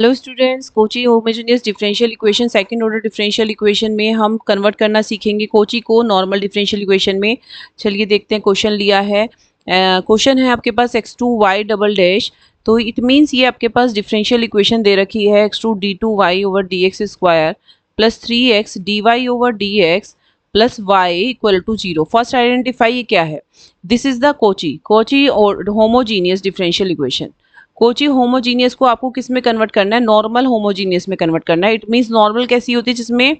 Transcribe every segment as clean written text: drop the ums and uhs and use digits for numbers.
Hello students, Kochi homogeneous differential equation second order differential equation में हम convert करना सीखेंगे कोची को नॉर्मल डिफरेंशियल इक्वेशन में। चलिए देखते हैं, क्वेश्चन लिया है। क्वेश्चन है आपके पास x2y डबल डैश। तो इट मीन्स ये आपके पास डिफरेंशियल इक्वेशन दे रखी है x2 d2y over dx square plus 3x dy over dx plus y equal to 0। First identify ये क्या है। दिस इज द कोची और homogeneous differential equation. Cauchy homogeneous को आपको किस में कन्वर्ट करना है, नॉर्मल होमोजीनियस में कन्वर्ट करना है। इट मींस नॉर्मल कैसी होती है, जिसमें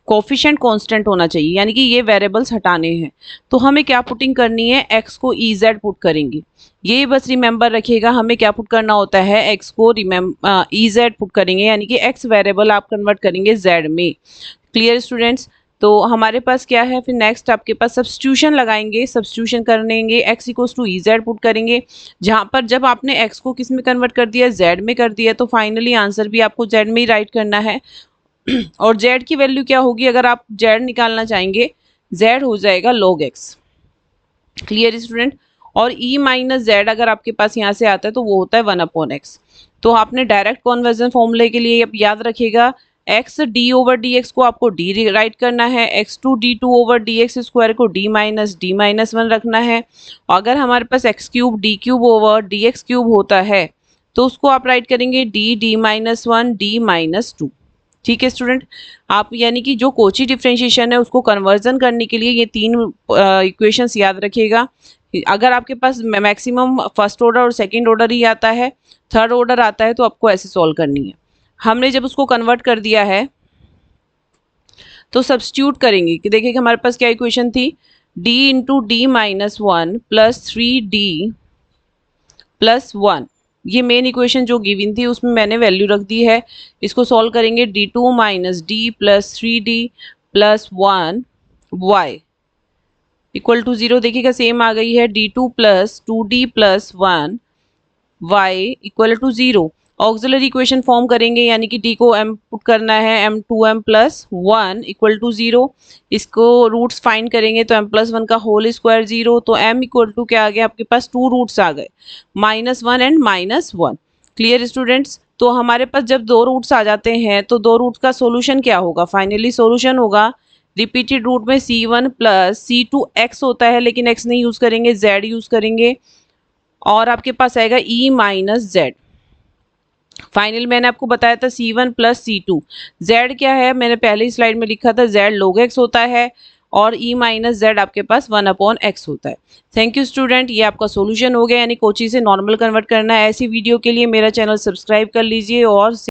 कोफिशिएंट कांस्टेंट होना चाहिए, यानी कि ये वेरिएबल्स हटाने हैं। तो हमें क्या पुटिंग करनी है, x को ez पुट करेंगे। ये बस रिमेंबर रखिएगा, हमें क्या पुट करना होता है, x को ez पुट करेंगे, यानी कि x वेरिएबल आप कन्वर्ट करेंगे z में। Clear students. तो हमारे पास क्या है, फिर नेक्स्ट आपके पास सब्स्टिट्यूशन लगाएंगे, सब्स्टिट्यूशन करेंगे, x equals to ez put करेंगे। जहाँ पर जब आपने x को किस में कन्वर्ट कर दिया, z में कर दिया, तो फाइनली आंसर भी आपको z में ही राइट करना है। और z की वैल्यू क्या होगी, अगर आप z निकालना चाहेंगे, z हो जाएगा log x। Clear student. और e माइनस जेड अगर आपके पास यहाँ से आता है तो वो होता है 1/x। तो आपने डायरेक्ट कन्वर्जन फॉर्मूले के लिए अब याद रखिएगा, x d ओवर dx को आपको d राइट करना है, x2 d2 over dx square को d माइनस 1 रखना है। अगर हमारे पास x cube d cube over dx cube होता है तो उसको आप राइट करेंगे d माइनस 1 d माइनस 2। ठीक है स्टूडेंट। आप यानी कि जो कोची डिफरेंशिएशन है उसको कन्वर्जन करने के लिए ये तीन इक्वेशंस याद रखिएगा। अगर आपके पास मैक्सिमम फर्स्ट ऑर्डर और सेकंड ऑर्डर ही आता है, थर्ड ऑर्डर आता है तो आपको ऐसे सॉल्व करनी है। हमने जब उसको कन्वर्ट कर दिया है तो सब्स्टिट्यूट करेंगे कि देखिए कि हमारे पास क्या इक्वेशन थी, d into D minus 1 plus 3d plus 1। ये मेन इक्वेशन जो गिवन थी उसमें मैंने वैल्यू रख दी है। इसको सॉल्व करेंगे, d2 minus D plus 3d plus 1 y equal to 0। देखिएगा सेम आ गई है, d2 plus 2d plus 1 y equal to 0। Auxiliary equation form करेंगे, यानी कि d को m पुट करना है, m2m प्लस 1 इक्वल टू 0। इसको रूट्स फाइंड करेंगे तो m प्लस 1 का होल स्क्वायर 0। तो m इक्वल टू क्या आ गया, आपके पास 2 रूट्स आ गए, -1 एंड -1। Clear students. तो हमारे पास जब 2 रूट्स आ जाते हैं तो 2 रूट्स का सोल्यूशन क्या होगा, फाइनली सोल्यूशन होगा रिपीटेड रूट में c1 प्लस c2 x होता है, लेकिन x नहीं यूज करेंगे, z यूज करेंगे। और आपके पास आएगा e माइनस जेड। फाइनल मैंने आपको बताया था c1 प्लस c2। z क्या है, मैंने पहली स्लाइड में लिखा था z log x होता है, और e माइनस जेड आपके पास 1/x होता है। थैंक यू स्टूडेंट, ये आपका सॉल्यूशन हो गया, यानी कोची से नॉर्मल कन्वर्ट करना है। ऐसी वीडियो के लिए मेरा चैनल सब्सक्राइब कर लीजिए और